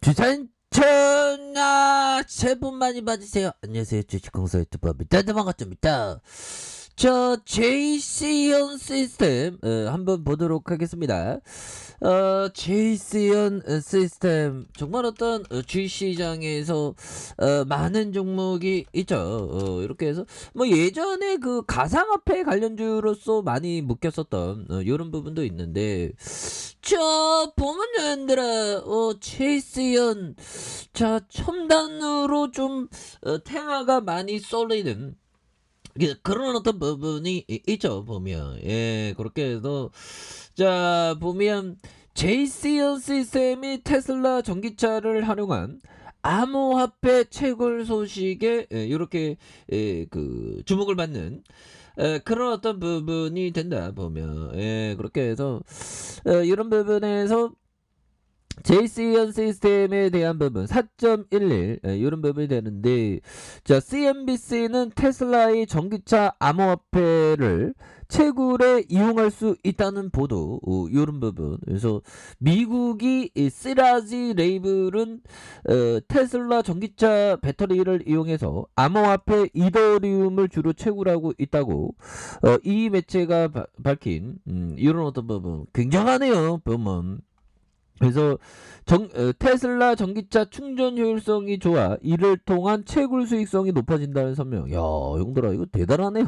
주산천하 새해 복 많이 받으세요. 안녕하세요. 주식공사 유튜버 밑단데 반갑습니다. 저 JC현 시스템 한번 보도록 하겠습니다. JC현 시스템 정말 어떤 주식시장에서 많은 종목이 있죠. 이렇게 해서 뭐 예전에 그 가상화폐 관련주로서 많이 묶였었던 이런 부분도 있는데 자 보면 여러분들아 JC현 자 첨단으로 좀 테마가 많이 쏠리는 그런 어떤 부분이 있죠 보면. 예, 그렇게 해서 자 보면 JCN 시스템이 테슬라 전기차를 활용한 암호화폐 채굴 소식에 이렇게 그 주목을 받는 그런 어떤 부분이 된다 보면. 예, 그렇게 해서 이런 부분에서 JCN 시스템에 대한 부분 4.11 이런 부분이 되는데, 자 CNBC는 테슬라의 전기차 암호화폐를 채굴에 이용할 수 있다는 보도 이런 부분. 그래서 미국이 시라지 레이블은 테슬라 전기차 배터리를 이용해서 암호화폐 이더리움을 주로 채굴하고 있다고 이 매체가 밝힌 이런 어떤 부분 굉장하네요 보면. 그래서 테슬라 전기차 충전 효율성이 좋아 이를 통한 채굴 수익성이 높아진다는 설명. 야, 형들아 이거 대단하네요.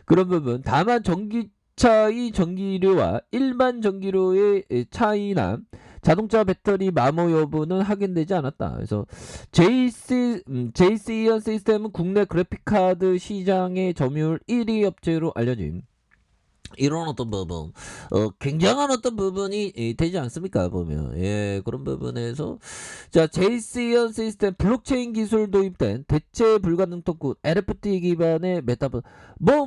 그런 부분. 다만 전기차의 전기료와 일반 전기료의 차이나 자동차 배터리 마모 여부는 확인되지 않았다. 그래서 JCN 시스템은 국내 그래픽카드 시장의 점유율 1위 업체로 알려진 이런 어떤 부분, 굉장한 어떤 부분이 되지 않습니까 보면. 예, 그런 부분에서 자 JCN 시스템 블록체인 기술 도입된 대체 불가능 토큰 NFT 기반의 메타버스 뭐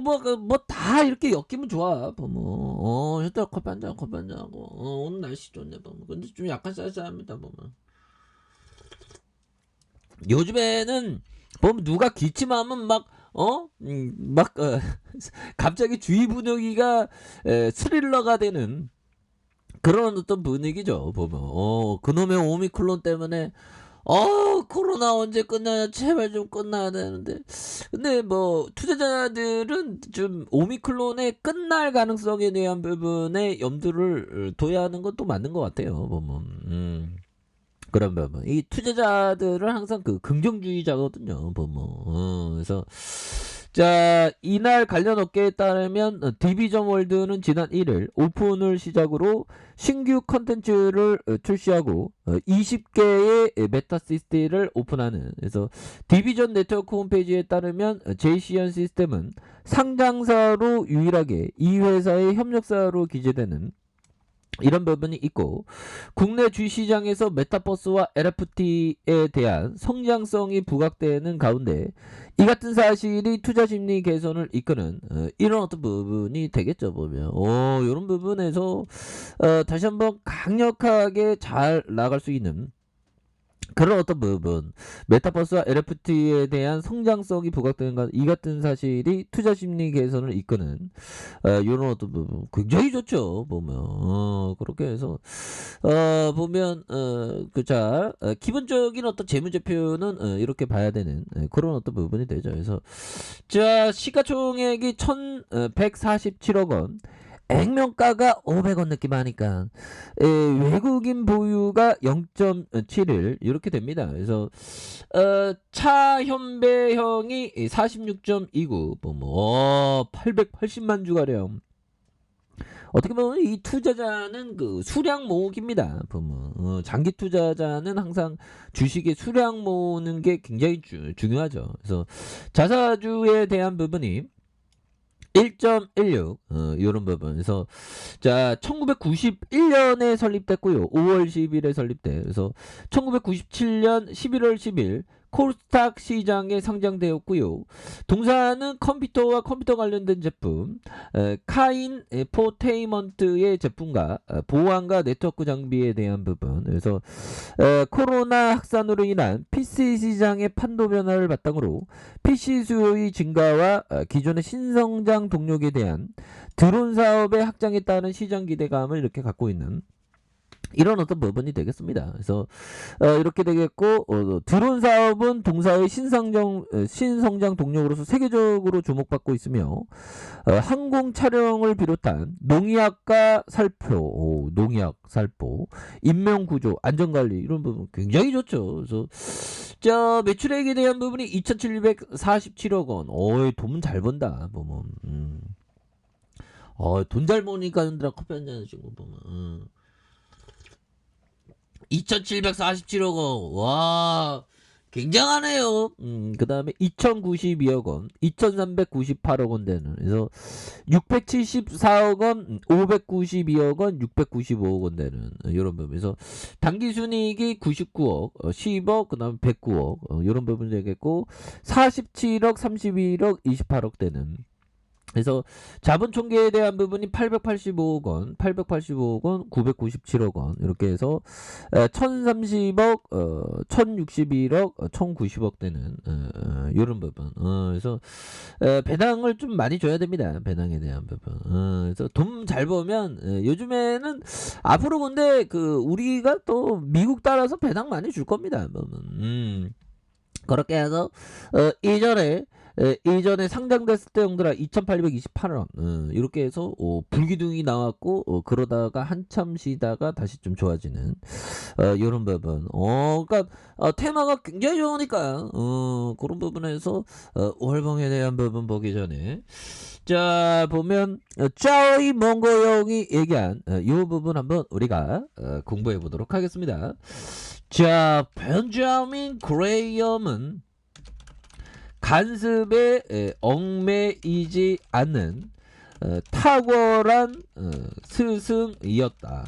다 이렇게 엮이면 좋아 보면. 일단 커피 한잔 하고 오늘 날씨 좋네 보면. 근데 좀 약간 쌀쌀합니다 보면. 요즘에는 보면 누가 기침하면 갑자기 주위 분위기가 스릴러가 되는 그런 어떤 분위기죠 보면. 그놈의 오미크론 때문에 코로나 언제 끝나냐 제발 좀 끝나야 되는데. 근데 뭐 투자자들은 좀 오미크론의 끝날 가능성에 대한 부분에 염두를 둬야 하는 것도 맞는 것 같아요 보면. 그런 부분. 이 투자자들은 항상 그 긍정주의자거든요 보면. 그래서 자 이날 관련 업계에 따르면 디비전 월드는 지난 1일 오픈을 시작으로 신규 컨텐츠를 출시하고 20개의 메타시티를 오픈하는. 그래서 디비전 네트워크 홈페이지에 따르면 JCN 시스템은 상장사로 유일하게 이 회사의 협력사로 기재되는 이런 부분이 있고, 국내 주시장에서 메타버스와 NFT에 대한 성장성이 부각되는 가운데 이 같은 사실이 투자 심리 개선을 이끄는 이런 어떤 부분이 되겠죠 보면. 이런 부분에서 다시 한번 강력하게 잘 나갈 수 있는 그런 어떤 부분, 메타버스와 NFT에 대한 성장성이 부각되는 이 같은 사실이 투자 심리 개선을 이끄는 이런 어떤 부분 굉장히 좋죠 보면. 그렇게 해서 보면 그자 기본적인 어떤 재무제표는 이렇게 봐야 되는 그런 어떤 부분이 되죠. 그래서 자 시가총액이 1,147억 원, 액면가가 500원 느낌 하니까 외국인 보유가 0.7일 이렇게 됩니다. 그래서 차현배형이 46.29 보면 880만 주가량. 어떻게 보면 이 투자자는 그 수량 모으기입니다 보면. 장기 투자자는 항상 주식의 수량 모으는 게 굉장히 중요하죠. 그래서 자사주에 대한 부분이 1.16 이런 부분. 그래서 자 1991년에 설립됐고요. 5월 10일에 설립돼. 그래서 1997년 11월 10일 코스닥 시장에 상장되었고요. 동사는 컴퓨터와 컴퓨터 관련된 제품, 카인 포테이먼트의 제품과 보안과 네트워크 장비에 대한 부분. 그래서 코로나 확산으로 인한 PC 시장의 판도 변화를 바탕으로 PC 수요의 증가와 기존의 신성장 동력에 대한 드론 사업의 확장에 따른 시장 기대감을 이렇게 갖고 있는 이런 어떤 부분이 되겠습니다. 그래서 이렇게 되겠고 드론 사업은 동사의 신성장 동력으로서 세계적으로 주목받고 있으며 항공 촬영을 비롯한 농약과 살포, 농약 살포, 인명 구조, 안전 관리 이런 부분 굉장히 좋죠. 그래서 자 매출액에 대한 부분이 2,747억 원. 돈 잘 번다 보면. 돈 잘 버니까 흔들어 커피 한잔 하시는 거 보면. 2,747억 원. 와, 굉장하네요. 그 다음에 2,092억 원, 2,398억 원 되는. 그래서 674억 원, 592억 원, 695억 원 되는. 이런 부분에서 당기순이익이 99억, 10억, 그 다음에 109억. 이런 부분이 되겠고, 47억, 31억, 28억 되는. 그래서 자본 총계에 대한 부분이 885억 원, 885억 원, 997억 원 이렇게 해서 1,030억, 1,061억, 1,090억 되는 이런 부분. 그래서 배당을 좀 많이 줘야 됩니다. 배당에 대한 부분. 그래서 돈 잘 벌면 요즘에는 앞으로 근데 그 우리가 또 미국 따라서 배당 많이 줄 겁니다. 그렇게 해서 이전에 상장됐을 때 형들아 2,828원 이렇게 해서 불기둥이 나왔고 그러다가 한참 쉬다가 다시 좀 좋아지는 이런 부분. 그러니까 테마가 굉장히 좋으니까 그런 부분에서 월봉에 대한 부분 보기 전에 자 보면 짜이 몽고 형이 얘기한 이 부분 한번 우리가 공부해 보도록 하겠습니다. 자 벤자민 그레이엄은 간섭에 얽매이지 않는 탁월한 스승이었다.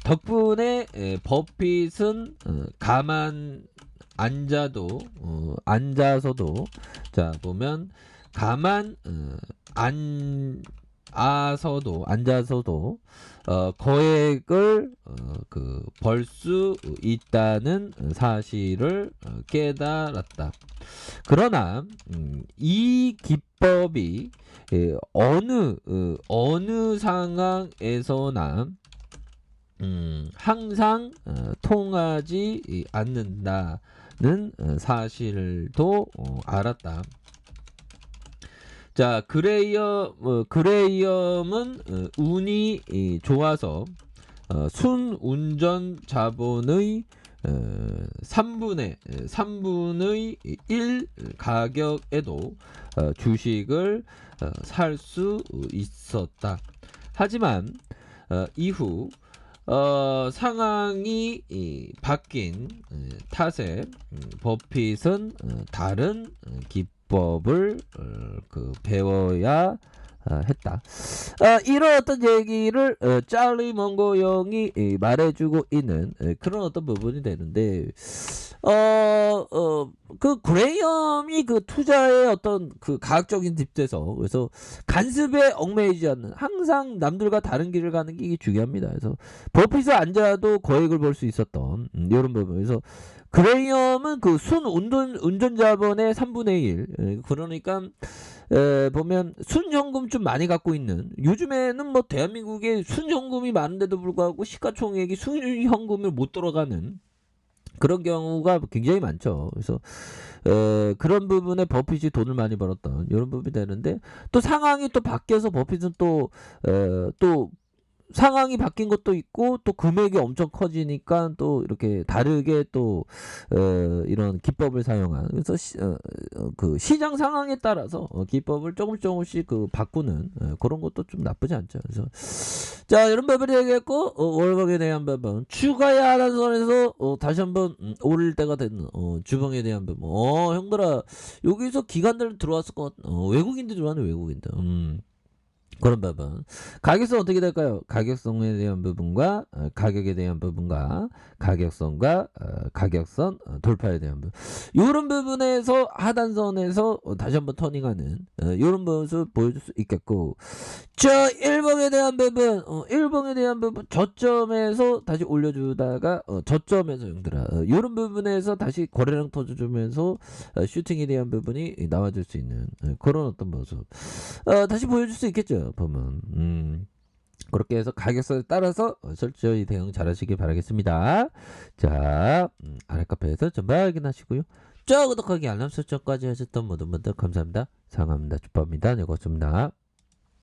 덕분에 버핏은 가만 앉아서도 자 보면 가만 앉아서도 거액을 벌 수 있다는 사실을 깨달았다. 그러나 이 기법이 어느 상황에서나 항상 통하지 않는다는 사실도 알았다. 자, 그레이엄은 운이 좋아서 순운전 자본의 3분의 1 가격에도 주식을 살 수 있었다. 하지만 이후 상황이 바뀐 탓에 버핏은 다른 기법을 배워야 했다. 이런 어떤 얘기를 찰리 몽고 형이 말해주고 있는 그런 어떤 부분이 되는데 그 그레이엄이 그 투자의 어떤 그 가학적인 딥에서 그래서 간섭에 얽매이지 않는 항상 남들과 다른 길을 가는 게 이게 중요합니다. 그래서 버핏에 앉아도 거액을 벌 수 있었던 이런 부분에서 그레이엄은 그 운전자본의 3분의 1 그러니까 보면 순현금 좀 많이 갖고 있는 요즘에는 뭐 대한민국에 순현금이 많은데도 불구하고 시가총액이 순현금을 못 들어가는 그런 경우가 굉장히 많죠. 그래서 그런 부분에 버핏이 돈을 많이 벌었던 이런 부분이 되는데 또 상황이 또 바뀌어서 버핏은 또 상황이 바뀐 것도 있고 또 금액이 엄청 커지니까 또 이렇게 다르게 또 이런 기법을 사용한 그래서 그 시장 상황에 따라서 기법을 조금씩 그 바꾸는 그런 것도 좀 나쁘지 않죠. 그래서 자 이런 부분이 되겠고 월봉에 대한 부분 추가야 하는 선에서 다시 한번 오를 때가 됐는 주봉에 대한 부분 형들아 여기서 기관들 들어왔을 것 외국인들 들어왔네 외국인들 그런 부분. 가격성 어떻게 될까요? 가격성에 대한 부분과 가격에 대한 부분과 가격성과 가격선 돌파에 대한 부분. 이런 부분에서 하단선에서 다시 한번 터닝하는 이런 모습 보여줄 수 있겠고 자 일봉에 대한 부분 일봉에 대한 부분 저점에서 다시 올려주다가 저점에서 형들아 이런 부분에서 다시 거래량 터져주면서 슈팅에 대한 부분이 나와줄 수 있는 그런 어떤 모습 다시 보여줄 수 있겠죠 보면 그렇게 해서 가격선에 따라서 철저히 대응 잘 하시길 바라겠습니다. 자, 아랫카페에서 전부 확인하시고요. 쭉 구독하기 알람 설정까지 하셨던 모든 분들 감사합니다. 사랑합니다. 축복합니다. 네, 고맙습니다.